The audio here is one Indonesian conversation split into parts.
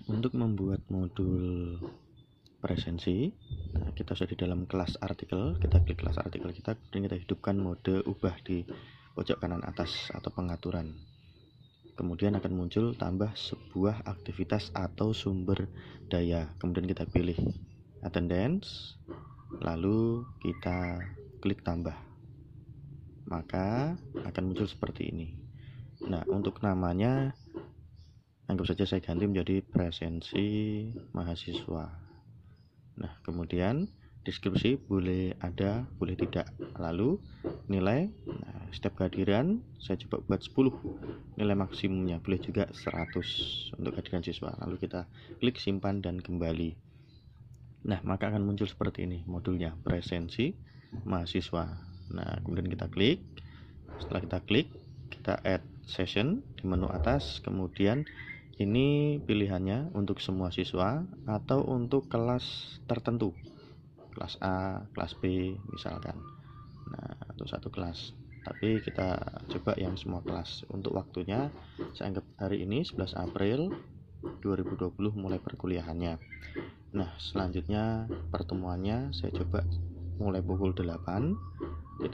Untuk membuat modul presensi, kita sudah di dalam kelas artikel, kita klik kelas artikel kita, kemudian kita hidupkan mode ubah di pojok kanan atas atau pengaturan. Kemudian akan muncul tambah sebuah aktivitas atau sumber daya. Kemudian kita pilih attendance, lalu kita klik tambah. Maka akan muncul seperti ini. Nah, untuk namanya anggap saja saya ganti menjadi presensi mahasiswa. Nah, kemudian deskripsi boleh ada, boleh tidak. Lalu nilai, setiap kehadiran saya coba buat 10. Nilai maksimumnya boleh juga 100 untuk kehadiran siswa. Lalu kita klik simpan dan kembali. Nah, maka akan muncul seperti ini modulnya, presensi mahasiswa. Nah, kemudian kita klik. Setelah kita klik, kita add session di menu atas. Kemudian ini pilihannya untuk semua siswa atau untuk kelas tertentu, kelas A, kelas B misalkan. Nah, untuk satu kelas, tapi kita coba yang semua kelas. Untuk waktunya saya anggap hari ini 11 April 2020 mulai perkuliahannya. Nah, selanjutnya pertemuannya saya coba mulai pukul 8.00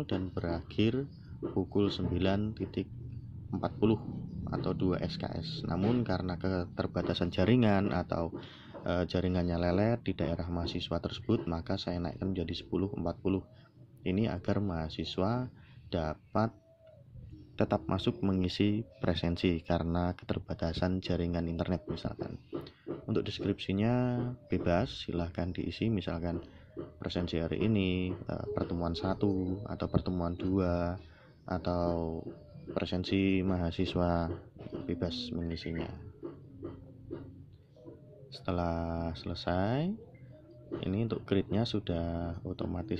dan berakhir pukul 9.40 atau 2 SKS. Namun karena keterbatasan jaringan atau jaringannya lelet di daerah mahasiswa tersebut, maka saya naikkan menjadi 10.40. Ini agar mahasiswa dapat tetap masuk mengisi presensi karena keterbatasan jaringan internet misalkan. Untuk deskripsinya bebas, silahkan diisi misalkan presensi hari ini pertemuan 1 atau pertemuan 2 atau presensi mahasiswa, bebas mengisinya. Setelah selesai, ini untuk grade-nya sudah otomatis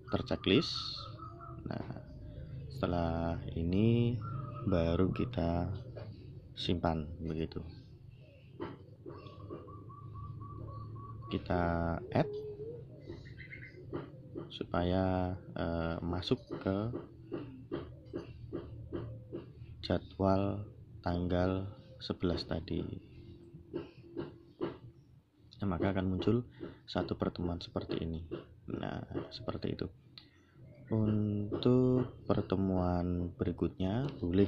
terchecklist. Nah, setelah ini baru kita simpan begitu. Kita add supaya masuk ke jadwal tanggal 11 tadi. Nah, maka akan muncul satu pertemuan seperti ini. Nah, seperti itu. Untuk pertemuan berikutnya boleh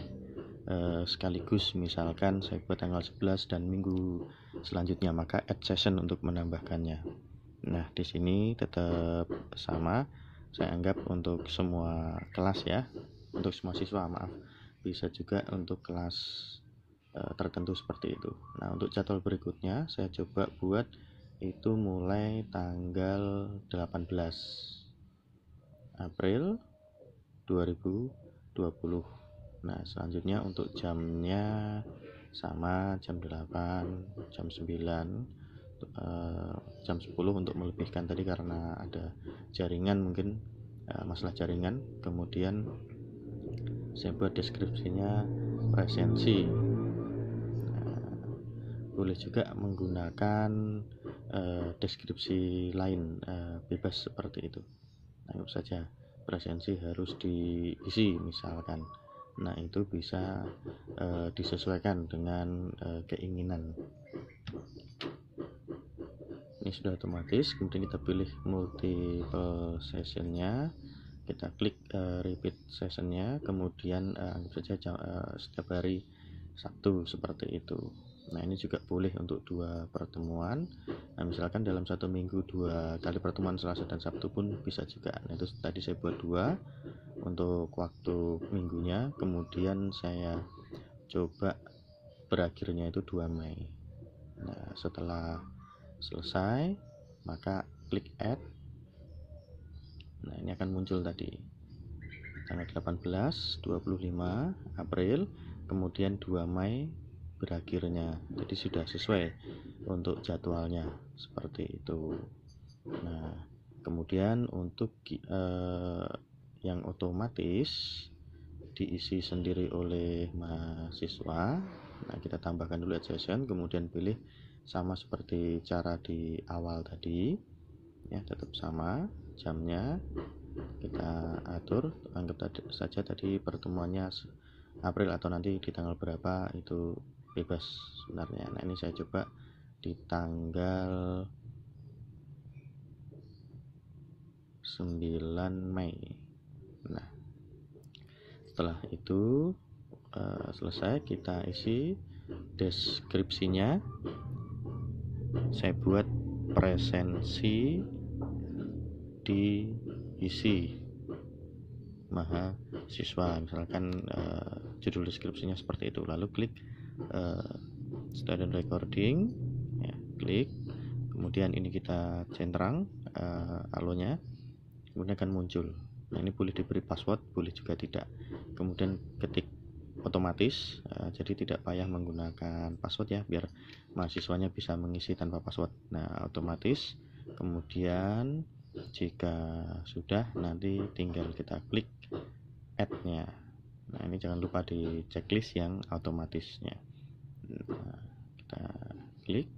sekaligus, misalkan saya buat tanggal 11 dan minggu selanjutnya, maka add session untuk menambahkannya. Nah, di sini tetap sama, saya anggap untuk semua kelas ya, untuk semua siswa, maaf. Bisa juga untuk kelas tertentu seperti itu. Nah, untuk jadwal berikutnya saya coba buat itu mulai tanggal 18 April 2020. Nah, selanjutnya untuk jamnya sama, jam 8, jam 9, jam 10 untuk melebihkan tadi karena ada jaringan, mungkin masalah jaringan. Kemudian saya buat deskripsinya presensi. Boleh juga menggunakan deskripsi lain, bebas seperti itu. Anggap saja presensi harus diisi misalkan. Nah, itu bisa disesuaikan dengan keinginan. Ini sudah otomatis. Kemudian kita pilih multiple sessionnya, kita klik repeat sessionnya, kemudian anggap saja setiap hari Sabtu seperti itu. Nah, ini juga boleh untuk 2 pertemuan. Nah, misalkan dalam 1 minggu 2 kali pertemuan, Selasa dan Sabtu pun bisa juga. Nah, itu tadi saya buat 2 untuk waktu minggunya. Kemudian saya coba berakhirnya itu 2 Mei. Nah, setelah selesai maka klik add. Nah, ini akan muncul tadi tanggal 18, 25 April, kemudian 2 Mei berakhirnya. Jadi sudah sesuai untuk jadwalnya seperti itu. Nah, kemudian untuk yang otomatis diisi sendiri oleh mahasiswa. Nah, kita tambahkan dulu add session, kemudian pilih sama seperti cara di awal tadi ya, tetap sama jamnya kita atur. Anggap saja tadi pertemuannya April atau nanti di tanggal berapa, itu bebas sebenarnya. Nah, ini saya coba di tanggal 9 Mei. Nah, setelah itu selesai, kita isi deskripsinya. Saya buat presensi diisi mahasiswa, misalkan judul deskripsinya seperti itu. Lalu klik student recording, ya, klik, kemudian ini kita centang alonya, kemudian akan muncul. Nah, ini boleh diberi password, boleh juga tidak. Kemudian ketik otomatis, jadi tidak payah menggunakan password ya, biar mahasiswanya bisa mengisi tanpa password. Nah, otomatis. Kemudian jika sudah, nanti tinggal kita klik add-nya. Nah, ini jangan lupa di checklist yang otomatisnya. Nah, kita klik.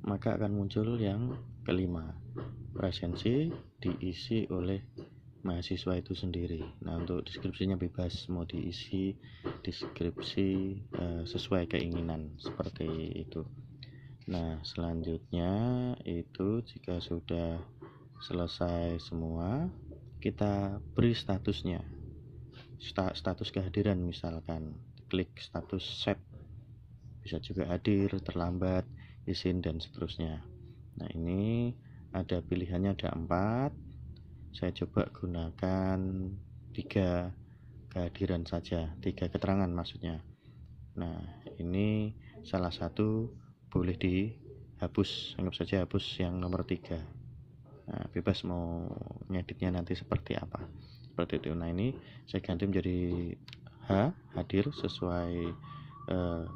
Maka akan muncul yang kelima, presensi diisi oleh mahasiswa itu sendiri. Nah, untuk deskripsinya bebas, mau diisi deskripsi sesuai keinginan, seperti itu. Nah, selanjutnya itu jika sudah selesai semua, kita beri statusnya, status kehadiran, misalkan klik status set, bisa juga hadir, terlambat, izin, dan seterusnya. Nah, ini ada pilihannya, ada 4. Saya coba gunakan 3 kehadiran saja, 3 keterangan maksudnya. Nah, ini salah satu boleh dihapus, anggap saja hapus yang nomor 3. Nah, bebas mau ngeditnya nanti seperti apa, seperti itu. Nah, ini saya ganti menjadi hadir sesuai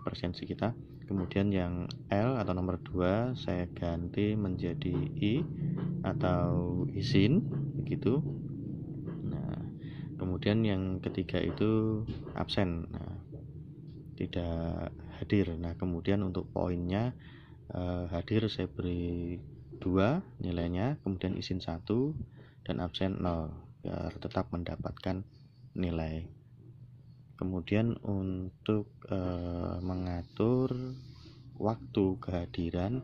presensi kita. Kemudian yang L atau nomor 2 saya ganti menjadi I atau izin, begitu. Nah, kemudian yang ketiga itu absen, nah, tidak hadir. Nah, kemudian untuk poinnya hadir saya beri 2 nilainya, kemudian izin 1 dan absen 0, biar tetap mendapatkan nilai. Kemudian untuk mengatur waktu kehadiran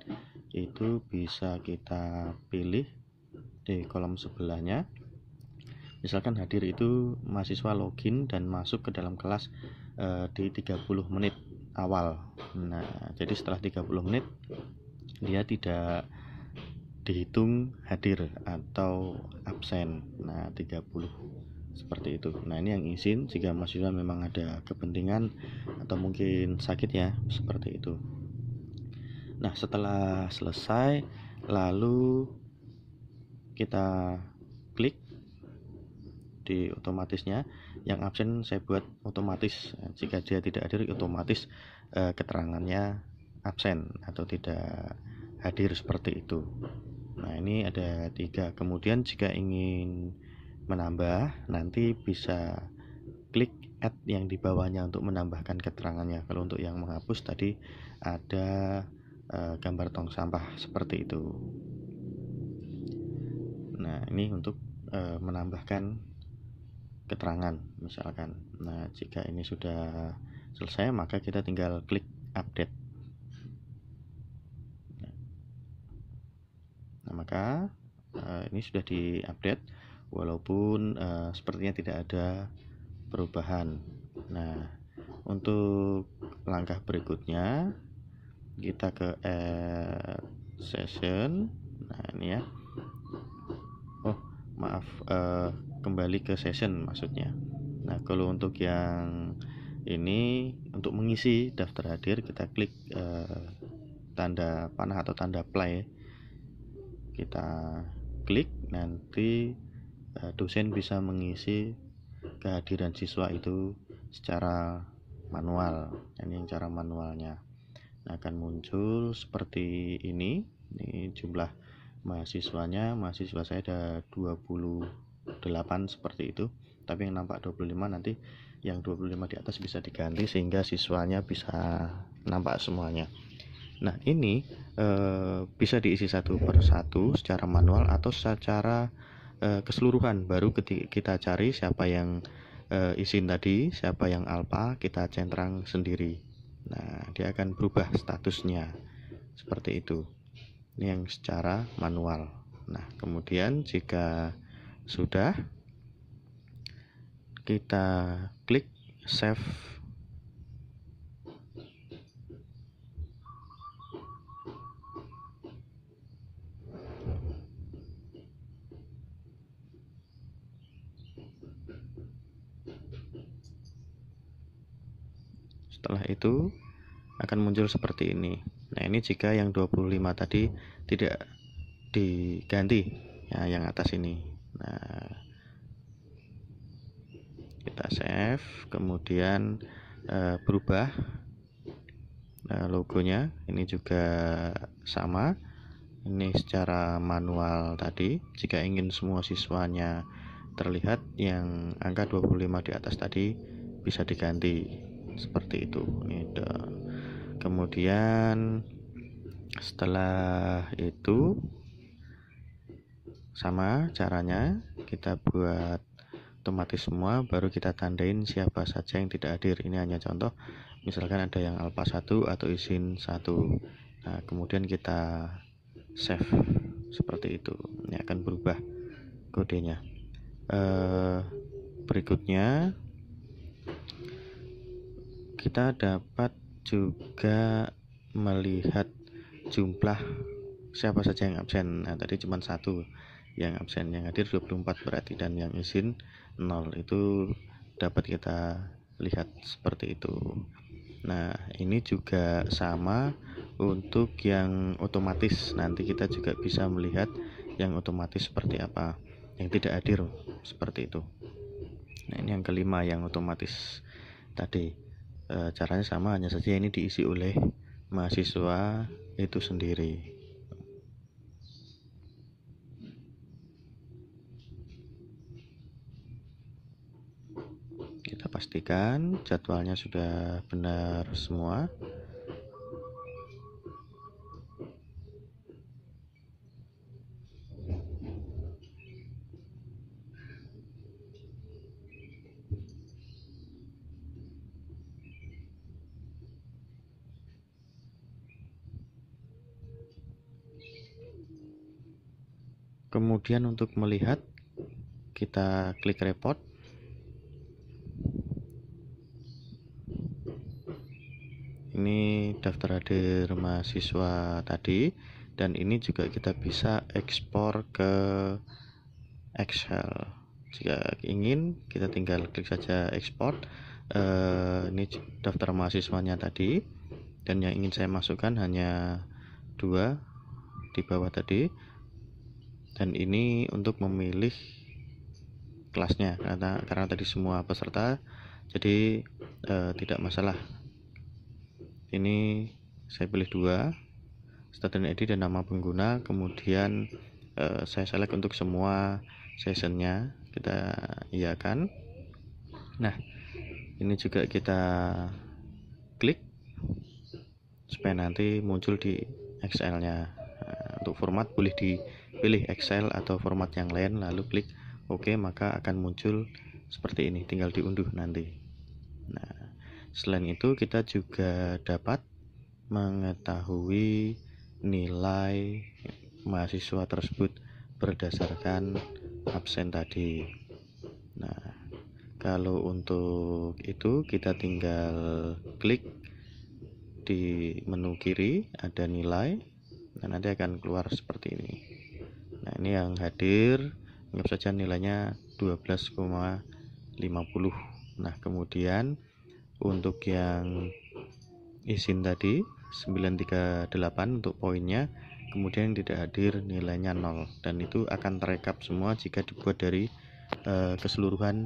itu bisa kita pilih di kolom sebelahnya. Misalkan hadir itu mahasiswa login dan masuk ke dalam kelas di 30 menit awal. Nah, jadi setelah 30 menit dia tidak dihitung hadir atau absen. Nah, 30 seperti itu. Nah, ini yang izin jika mahasiswa memang ada kepentingan atau mungkin sakit ya, seperti itu. Nah, setelah selesai, lalu kita klik di otomatisnya. Yang absen saya buat otomatis, jika dia tidak hadir otomatis keterangannya absen atau tidak hadir, seperti itu. Nah, ini ada 3. Kemudian jika ingin menambah, nanti bisa klik add yang di bawahnya untuk menambahkan keterangannya. Kalau untuk yang menghapus tadi ada gambar tong sampah, seperti itu. Nah, ini untuk menambahkan keterangan misalkan. Nah, jika ini sudah selesai, maka kita tinggal klik update. Nah, maka ini sudah diupdate, walaupun sepertinya tidak ada perubahan. Nah, untuk langkah berikutnya kita ke add session. Nah, ini ya. Oh, maaf, kembali ke session maksudnya. Nah, kalau untuk yang ini, untuk mengisi daftar hadir, kita klik tanda panah atau tanda play. Kita klik, nanti dosen bisa mengisi kehadiran siswa itu secara manual. Ini yang cara manualnya. Nah, akan muncul seperti ini. Ini jumlah mahasiswanya. Mahasiswa saya ada 28 seperti itu, tapi yang nampak 25 nanti yang 25 di atas bisa diganti sehingga siswanya bisa nampak semuanya. Nah, ini bisa diisi satu per satu secara manual atau secara keseluruhan. Baru kita cari siapa yang izin tadi, siapa yang alpha, kita centang sendiri. Nah, dia akan berubah statusnya seperti itu. Ini yang secara manual. Nah, kemudian jika sudah, kita klik save. Setelah itu akan muncul seperti ini. Nah, ini jika yang 25 tadi tidak diganti, ya, yang atas ini. Nah, kita save, kemudian berubah logonya. Ini juga sama, ini secara manual tadi. Jika ingin semua siswanya terlihat, yang angka 25 di atas tadi bisa diganti seperti itu. Ini kemudian setelah itu sama caranya, kita buat otomatis semua, baru kita tandain siapa saja yang tidak hadir. Ini hanya contoh, misalkan ada yang alpha 1 atau izin 1. Nah, kemudian kita save seperti itu. Ini akan berubah kodenya. Berikutnya kita dapat juga melihat jumlah siapa saja yang absen. Nah, tadi cuma 1 yang absen, yang hadir 24 berarti, dan yang izin 0. Itu dapat kita lihat seperti itu. Nah, ini juga sama untuk yang otomatis. Nanti kita juga bisa melihat yang otomatis seperti apa, yang tidak hadir seperti itu. Nah, ini yang kelima, yang otomatis tadi. Caranya sama, hanya saja ini diisi oleh mahasiswa itu sendiri. Kita pastikan jadwalnya sudah benar semua. Kemudian untuk melihat, kita klik report. Ini daftar hadir mahasiswa tadi, dan ini juga kita bisa ekspor ke Excel. Jika ingin, kita tinggal klik saja ekspor. Ini daftar mahasiswanya tadi, dan yang ingin saya masukkan hanya 2 di bawah tadi. Dan ini untuk memilih kelasnya, karena tadi semua peserta, jadi tidak masalah. Ini saya pilih 2, start dan ID dan nama pengguna. Kemudian saya select untuk semua sessionnya, kita iakan. Nah, ini juga kita klik supaya nanti muncul di Excel-nya. Untuk format boleh dipilih Excel atau format yang lain, lalu klik OK, maka akan muncul seperti ini, tinggal diunduh nanti. Nah, selain itu kita juga dapat mengetahui nilai mahasiswa tersebut berdasarkan absen tadi. Nah, kalau untuk itu kita tinggal klik di menu kiri, ada nilai, dan nanti akan keluar seperti ini. Nah, ini yang hadir, anggap saja nilainya 12,50. Nah, kemudian untuk yang izin tadi 938 untuk poinnya, kemudian yang tidak hadir nilainya 0, dan itu akan terekap semua jika dibuat dari keseluruhan